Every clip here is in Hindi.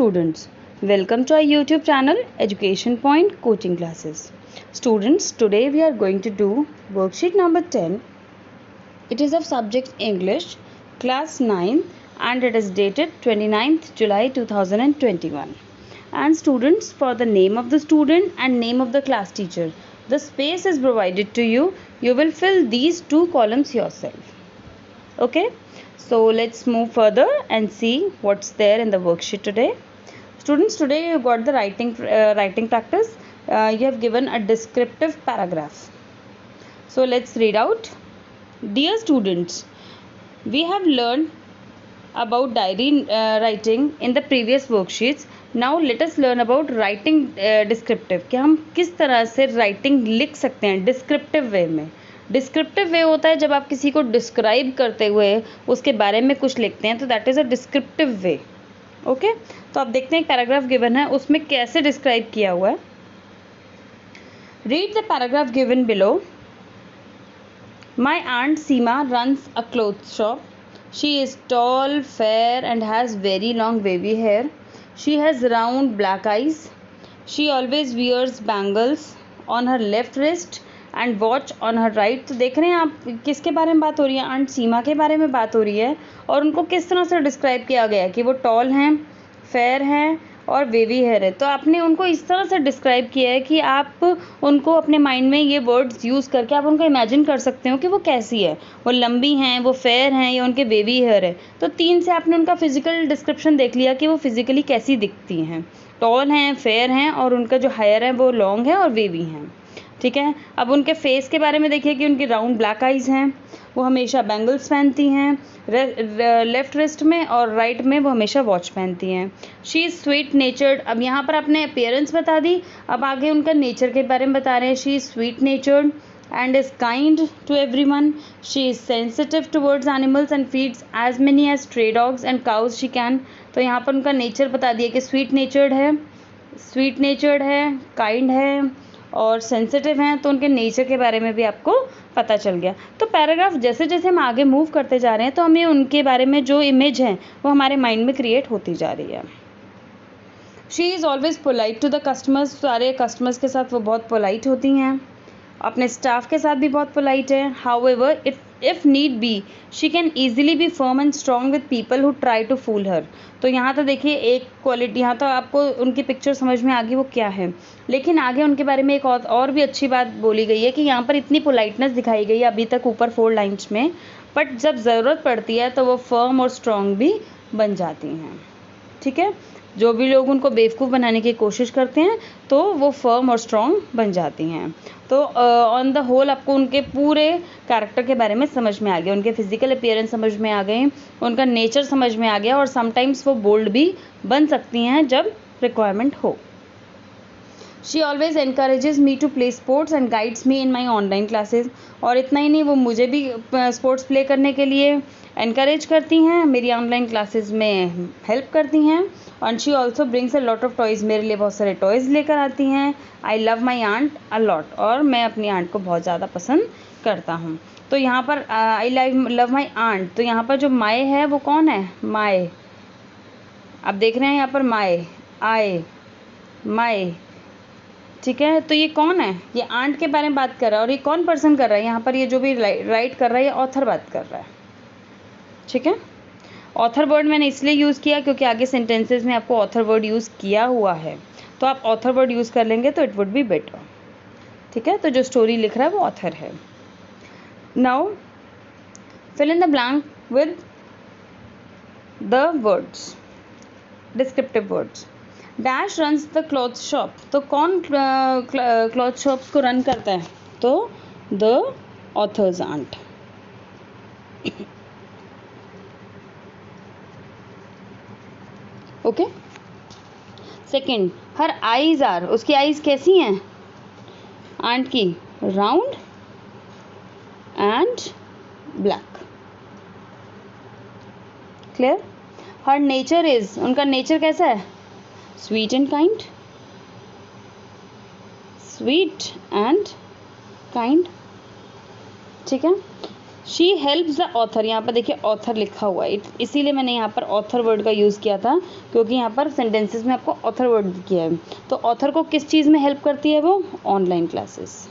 students, welcome to our YouTube channel Education Point Coaching Classes. Students, today we are going to do worksheet number 10. It is of subject English, class 9, and it is dated 29th July 2021. And students, for the name of the student and name of the class teacher, the space is provided to you. You will fill these two columns yourself. Okay, so let's move further and see what's there in the worksheet today. Students, today you got the writing practice. You have given a descriptive paragraph. So let's read out. Dear students, we have learned about diary writing in the previous worksheets. Now let us learn about writing descriptive. कि हम किस तरह से writing लिख सकते हैं descriptive way में. डिस्क्रिप्टिव वे होता है जब आप किसी को डिस्क्राइब करते हुए उसके बारे में कुछ लिखते हैं, तो that is a descriptive way. Okay, तो आप देखते हैं पैराग्राफ गिवन है, उसमें कैसे डिस्क्राइब किया हुआ है. Read the paragraph given below. My aunt Seema runs a cloth shop. She is tall, fair and has very long wavy hair. She has round black eyes. She always wears bangles on her left wrist and watch on her right. तो देख रहे हैं आप किसके बारे में बात हो रही है? आंट सीमा के बारे में बात हो रही है. और उनको किस तरह से डिस्क्राइब किया गया है कि वो टॉल हैं, फेयर हैं और वेवी हेयर है. तो आपने उनको इस तरह से डिस्क्राइब किया है कि आप उनको अपने माइंड में ये वर्ड्स यूज़ करके आप उनको इमेजिन कर सकते हो कि वो कैसी है. वो लंबी हैं, वो फेयर हैं या उनके वेवी हेयर है. तो 3 से आपने उनका फिजिकल डिस्क्रिप्शन देख लिया कि वो फिजिकली कैसी दिखती हैं. टॉल हैं, फेयर हैं और उनका जो हेयर है वो लॉन्ग है और वेवी हैं. ठीक है. अब उनके फेस के बारे में देखिए कि उनकी राउंड ब्लैक आइज़ हैं, वो हमेशा बैंगल्स पहनती हैं लेफ़्ट रिस्ट में और राइट में वो हमेशा वॉच पहनती हैं. She is sweet नेचर्ड. अब यहाँ पर आपने अपीयरेंस बता दी, अब आगे उनका नेचर के बारे में बता रहे हैं. She is sweet नेचर्ड and is kind to everyone. She is sensitive towards animals and feeds as many as stray dogs and cows she can. तो यहाँ पर उनका नेचर बता दिया कि स्वीट नेचर्ड है, काइंड है और सेंसिटिव हैं. तो उनके नेचर के बारे में भी आपको पता चल गया. तो पैराग्राफ जैसे जैसे हम आगे मूव करते जा रहे हैं तो हमें उनके बारे में जो इमेज है वो हमारे माइंड में क्रिएट होती जा रही है. She is always polite to the customers. सारे कस्टमर्स के साथ वो बहुत पोलाइट होती हैं, अपने स्टाफ के साथ भी बहुत पोलाइट है. However if need be she can easily be firm and strong with people who try to fool her. तो यहाँ तो देखिए एक क्वालिटी, यहाँ तो आपको उनकी पिक्चर समझ में आ गई वो क्या है. लेकिन आगे उनके बारे में एक और भी अच्छी बात बोली गई है कि यहाँ पर इतनी पोलाइटनेस दिखाई गई है अभी तक ऊपर 4 लाइन्स में, बट जब ज़रूरत पड़ती है तो वो फर्म और स्ट्रॉन्ग भी बन जाती हैं. ठीक है. जो भी लोग उनको बेवकूफ़ बनाने की कोशिश करते हैं तो वो फर्म और स्ट्रॉन्ग बन जाती हैं. तो ऑन द होल आपको उनके पूरे कैरेक्टर के बारे में समझ में आ गया, उनके फिजिकल अपीयरेंस समझ में आ गए, उनका नेचर समझ में आ गया और समटाइम्स वो बोल्ड भी बन सकती हैं जब रिक्वायरमेंट हो. She always encourages me to play sports and guides me in my online classes. और इतना ही नहीं, वो मुझे भी स्पोर्ट्स प्ले करने के लिए एनकरेज करती हैं, मेरी ऑनलाइन क्लासेस में हेल्प करती हैं. And she also brings a lot of toys. मेरे लिए बहुत सारे टॉयज़ लेकर आती हैं. I love my aunt a lot. और मैं अपनी आंट को बहुत ज़्यादा पसंद करता हूँ. तो यहाँ पर आई लव माई आंट, तो यहाँ पर जो माए है वो कौन है? माए. आप देख रहे हैं यहाँ पर माए, आए, माए. ठीक है. तो ये कौन है? ये आंट के बारे में बात कर रहा है. और ये कौन पर्सन कर रहा है? यहाँ पर ये जो भी राइट कर रहा है ये ऑथर बात कर रहा है. ठीक है. ऑथर वर्ड मैंने इसलिए यूज़ किया क्योंकि आगे सेंटेंसेस में आपको ऑथर वर्ड यूज़ किया हुआ है, तो आप ऑथर वर्ड यूज़ कर लेंगे तो इट वुड बी बेटर. ठीक है. तो जो स्टोरी लिख रहा है वो ऑथर है. Now fill in the blank with the words, descriptive words. Dash runs the cloth shop. तो कौन क्लॉथ शॉप्स को रन करता है? तो the author's aunt. Okay. Second, her eyes are. उसकी आईज कैसी हैं आंट की? Round and black. Clear. Her nature is. उनका नेचर कैसा है? Sweet and kind. Sweet and kind. ठीक है. शी हेल्प्स द ऑथर, यहाँ पर देखिए ऑथर लिखा हुआ है, इसीलिए मैंने यहाँ पर ऑथर वर्ड का यूज़ किया था, क्योंकि यहाँ पर सेंटेंसेस में आपको ऑथर वर्ड किया है। तो ऑथर को किस चीज़ में हेल्प करती है वो? Online classes.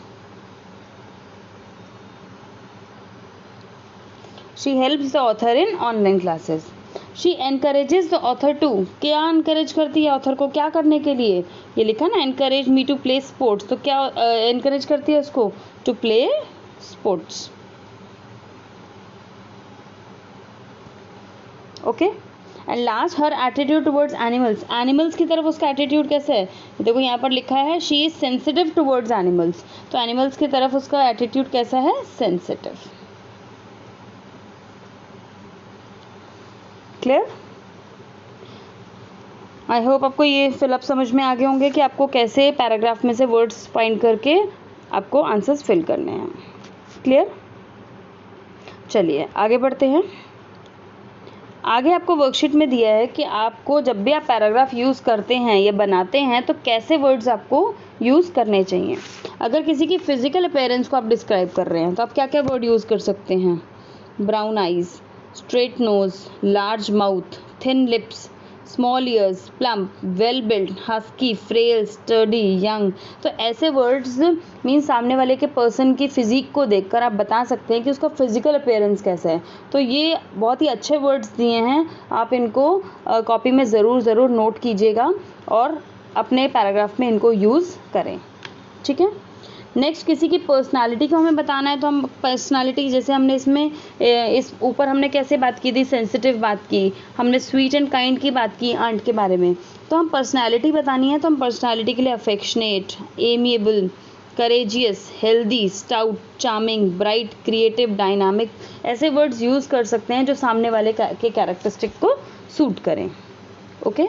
She helps the author in online classes. She encourages the author to, क्या एनकरेज करती है ऑथर को, क्या करने के लिए? ये लिखा ना, encourage me to play sports, तो क्या एनकरेज करती है उसको? To play sports. Okay. And last, her attitude towards animals, animals की तरफ उसका एटीट्यूड कैसे है? देखो यहाँ पर लिखा है she is sensitive towards animals, तो एनिमल्स की तरफ उसका एटीट्यूड कैसा है? सेंसिटिव। क्लियर? आई होप आपको ये फिलअप समझ में आ गए होंगे कि आपको कैसे पैराग्राफ में से वर्ड्स फाइंड करके आपको आंसर्स फिल करने हैं। क्लियर? चलिए आगे बढ़ते हैं। आगे आपको वर्कशीट में दिया है कि आपको जब भी आप पैराग्राफ यूज़ करते हैं या बनाते हैं तो कैसे वर्ड्स आपको यूज़ करने चाहिए। अगर किसी की फिजिकल अपीयरेंस को आप डिस्क्राइब कर रहे हैं तो आप क्या क्या वर्ड यूज़ कर सकते हैं? Brown eyes, straight nose, large mouth, thin lips, small ears, plump, well build, husky, frail, sturdy, young. तो ऐसे वर्ड्स मीन सामने वाले के पर्सन की फिजिक को देखकर आप बता सकते हैं कि उसका फिजिकल अपीयरेंस कैसा है। तो ये बहुत ही अच्छे वर्ड्स दिए हैं, आप इनको कॉपी में ज़रूर नोट कीजिएगा और अपने पैराग्राफ में इनको यूज़ करें। ठीक है। नेक्स्ट, किसी की पर्सनालिटी को हमें बताना है तो हम पर्सनालिटी, जैसे हमने इसमें इस ऊपर हमने कैसे बात की थी? सेंसिटिव बात की, हमने स्वीट एंड काइंड की बात की आंट के बारे में। तो हम पर्सनालिटी बतानी है तो हम पर्सनालिटी के लिए affectionate, amiable, courageous, healthy, stout, charming, bright, creative, dynamic, ऐसे वर्ड्स यूज़ कर सकते हैं जो सामने वाले के कैरेक्टरिस्टिक को सूट करें। ओके।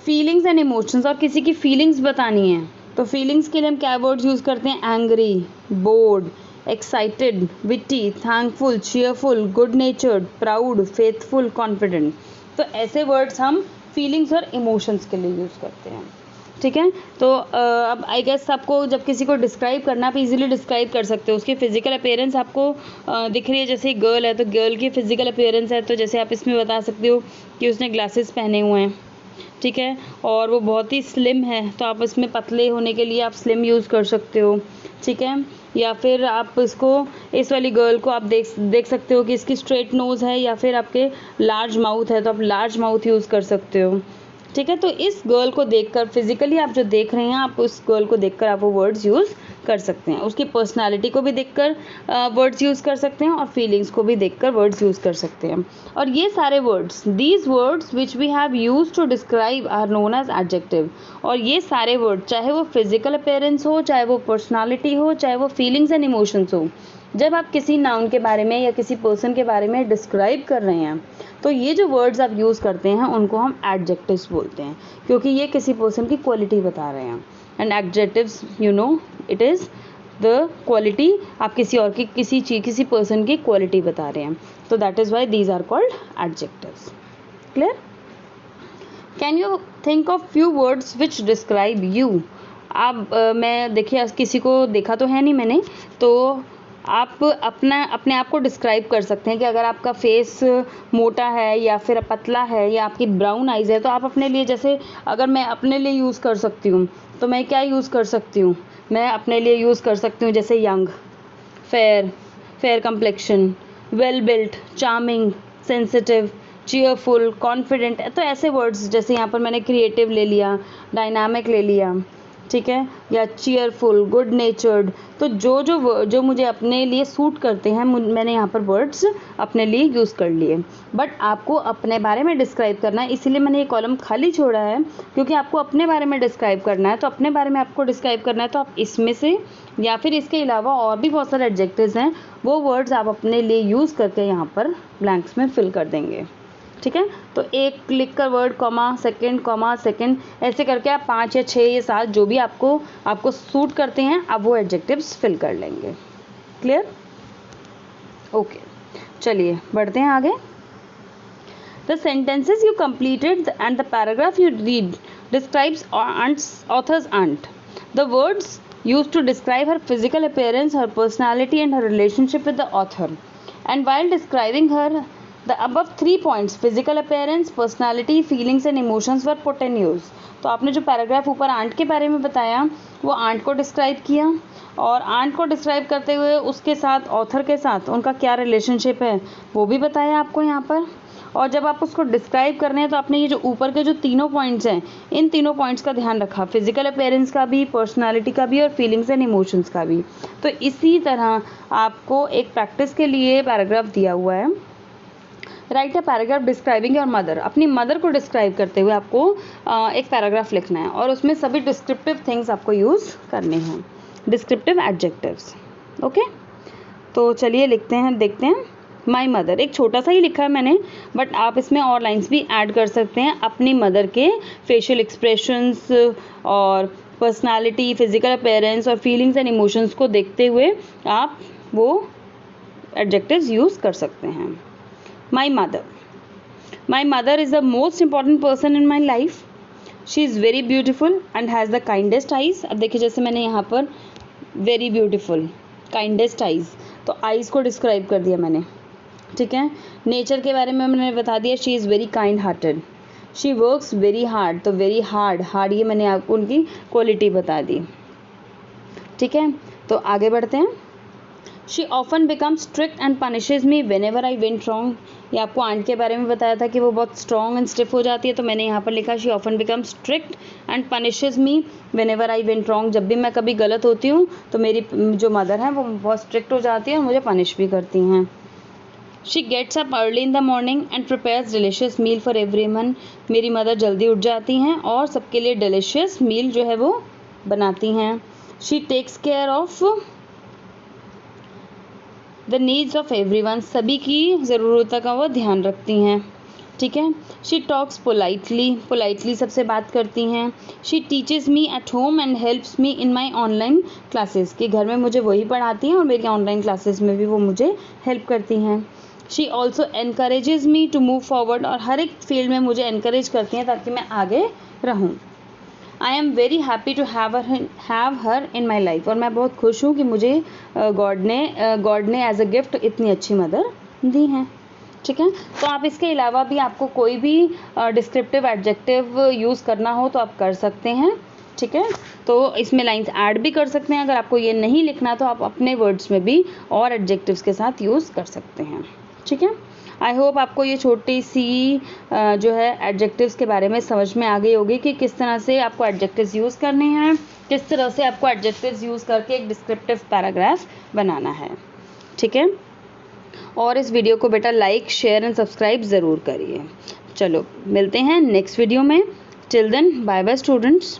फीलिंग्स एंड इमोशंस, और किसी की फीलिंग्स बतानी है तो फीलिंग्स के लिए हम क्या वर्ड्स यूज़ करते हैं? Angry, board, excited, witty, thankful, cheerful, good नेचर्ड, proud, faithful, confident. तो ऐसे वर्ड्स हम फीलिंग्स और इमोशंस के लिए यूज़ करते हैं। ठीक है। तो अब आई गेस आपको जब किसी को डिस्क्राइब करना, आप इजीली डिस्क्राइब कर सकते हो। उसकी फिजिकल अपीयरेंस आपको दिख रही है, जैसे गर्ल है तो गर्ल की फिजिकल अपीयरेंस है, तो जैसे आप इसमें बता सकते हो कि उसने ग्लासेस पहने हुए हैं। ठीक है। और वो बहुत ही स्लिम है तो आप इसमें पतले होने के लिए आप स्लिम यूज़ कर सकते हो। ठीक है। या फिर आप इसको, इस वाली गर्ल को आप देख सकते हो कि इसकी स्ट्रेट नोज़ है या फिर आपके लार्ज माउथ है तो आप लार्ज माउथ यूज़ कर सकते हो। ठीक है। तो इस गर्ल को देखकर, फिजिकली आप जो देख रहे हैं, आप उस गर्ल को देखकर आप वो वर्ड्स यूज़ कर सकते हैं। उसकी पर्सनालिटी को भी देखकर वर्ड्स यूज़ कर सकते हैं और फीलिंग्स को भी देखकर वर्ड्स यूज़ कर सकते हैं। और ये सारे words, these words which we have use to describe are known as adjective. और ये सारे वर्ड, चाहे वो फिजिकल अपीयरेंस हो, चाहे वो पर्सनालिटी हो, चाहे वो फीलिंग्स एंड इमोशंस हो, जब आप किसी नाउन के बारे में या किसी पर्सन के बारे में डिस्क्राइब कर रहे हैं तो ये जो वर्ड्स आप यूज़ करते हैं उनको हम एडजेक्टिव्स बोलते हैं, क्योंकि ये किसी पर्सन की क्वालिटी बता रहे हैं। And adjectives, you know, it is the quality, आप किसी और की किसी पर्सन की क्वालिटी बता रहे हैं, तो that is why these are called adjectives. Clear? Can you think of few words which describe you? आप मैं देखिए किसी को देखा तो है नहीं मैंने, तो आप अपने आप को डिस्क्राइब कर सकते हैं कि अगर आपका फेस मोटा है या फिर पतला है या आपकी ब्राउन आइज़ है तो आप अपने लिए, जैसे अगर मैं अपने लिए यूज़ कर सकती हूँ तो मैं क्या यूज़ कर सकती हूँ? मैं अपने लिए यूज़ कर सकती हूँ जैसे young, fair complexion, well built, charming, sensitive, cheerful, confident. तो ऐसे वर्ड्स, जैसे यहाँ पर मैंने क्रिएटिव ले लिया, डायनामिक ले लिया, ठीक है, या चीयरफुल, गुड नेचर्ड। तो जो मुझे अपने लिए सूट करते हैं मैंने यहाँ पर वर्ड्स अपने लिए यूज़ कर लिए। बट आपको अपने बारे में डिस्क्राइब करना है, इसीलिए मैंने ये कॉलम खाली छोड़ा है, क्योंकि आपको अपने बारे में डिस्क्राइब करना है। तो अपने बारे में आपको डिस्क्राइब करना है तो आप इसमें से या फिर इसके अलावा और भी बहुत सारे एडजेक्टिव्स हैं, वो वर्ड्स आप अपने लिए यूज़ करके यहाँ पर ब्लैंक्स में फिल कर देंगे। ठीक है। तो एक लिख कर वर्ड, कॉमा सेकंड, ऐसे करके आप 5 या 6 या 7 जो भी आपको सूट करते हैं आप वो एडजेक्टिव्स फिल कर लेंगे। क्लियर? ओके, चलिए बढ़ते हैं आगे। The sentences you completed and the paragraph you read describes aunt's author's aunt. The words used to describe her physical appearance, her personality and her relationship with the author. And while describing her, the above 3 points, physical appearance, personality, feelings and emotions were put in use. तो आपने जो पैराग्राफ ऊपर आंट के बारे में बताया वो आंट को डिस्क्राइब किया, और आंट को डिस्क्राइब करते हुए उसके साथ ऑथर के साथ उनका क्या रिलेशनशिप है वो भी बताया आपको यहाँ पर। और जब आप उसको डिस्क्राइब कर रहे हैं तो आपने ये जो ऊपर के जो तीनों पॉइंट्स हैं, इन तीनों पॉइंट्स का ध्यान रखा, फिजिकल अपीयरेंस का भी, पर्सनालिटी का भी और फीलिंग्स एंड इमोशंस का भी। तो इसी तरह आपको एक प्रैक्टिस के लिए पैराग्राफ दिया हुआ है। Right a paragraph describing your mother. अपनी मदर को डिस्क्राइब करते हुए आपको एक पैराग्राफ लिखना है और उसमें सभी डिस्क्रिप्टिव थिंग्स आपको यूज़ करने हैं, डिस्क्रिप्टिव एडजेक्टिव्स। ओके, तो चलिए लिखते हैं, देखते हैं। माई मदर, एक छोटा सा ही लिखा है मैंने, बट आप इसमें और लाइन्स भी ऐड कर सकते हैं अपनी मदर के फेशियल एक्सप्रेशंस और पर्सनालिटी, फिजिकल अपीयरेंस और फीलिंग्स एंड इमोशंस को देखते हुए आप वो एडजेक्टिव्स यूज़ कर सकते हैं। My mother. My mother is the most important person in my life. She is very beautiful and has the kindest eyes. अब देखिए जैसे मैंने यहाँ पर very beautiful, kindest eyes, तो eyes को डिस्क्राइब कर दिया मैंने, ठीक है। नेचर के बारे में मैंने बता दिया, she is very kind hearted. She works very hard, तो very hard ये मैंने आपको उनकी क्वालिटी बता दी, ठीक है। तो आगे बढ़ते हैं। She often becomes strict and punishes me whenever I went wrong. ये आपको आंट के बारे में बताया था कि वो बहुत स्ट्रॉन्ग एंड स्टिफ हो जाती है, तो मैंने यहाँ पर लिखा she often becomes strict and punishes me whenever I went wrong. जब भी मैं कभी गलत होती हूँ तो मेरी जो मदर है वो बहुत स्ट्रिक्ट हो जाती है और मुझे पनिश भी करती हैं। She gets up early in the morning and prepares delicious meal for everyone. मेरी मदर जल्दी उठ जाती हैं और सबके लिए डिलीशियस मील जो है वो बनाती हैं। She takes care of the needs of everyone, सभी की ज़रूरतों का वो ध्यान रखती हैं, ठीक है। शी टॉक्स पोलाइटली सबसे बात करती हैं। She teaches me at home and helps me in my online classes, कि घर में मुझे वही पढ़ाती हैं और मेरी ऑनलाइन क्लासेस में भी वो मुझे हेल्प करती हैं। She also encourages me to move forward, और हर एक फील्ड में मुझे एनकरेज करती हैं ताकि मैं आगे रहूँ। I am very happy to have her in my life, और मैं बहुत खुश हूँ कि मुझे गॉड ने एज अ गिफ्ट इतनी अच्छी मदर दी हैं, ठीक है। तो आप इसके अलावा भी आपको कोई भी डिस्क्रिप्टिव एडजेक्टिव यूज़ करना हो तो आप कर सकते हैं, ठीक है। तो इसमें लाइंस ऐड भी कर सकते हैं। अगर आपको ये नहीं लिखना तो आप अपने वर्ड्स में भी और एडजेक्टिव्स के साथ यूज़ कर सकते हैं, ठीक है। आई होप आपको ये छोटी सी जो है एडजेक्टिव्स के बारे में समझ में आ गई होगी कि किस तरह से आपको एडजेक्टिव्स यूज़ करने हैं, किस तरह से आपको एडजेक्टिव्स यूज़ करके एक डिस्क्रिप्टिव पैराग्राफ बनाना है, ठीक है। और इस वीडियो को बेटा लाइक, शेयर एंड सब्सक्राइब ज़रूर करिए। चलो मिलते हैं नेक्स्ट वीडियो में। Till then bye bye students.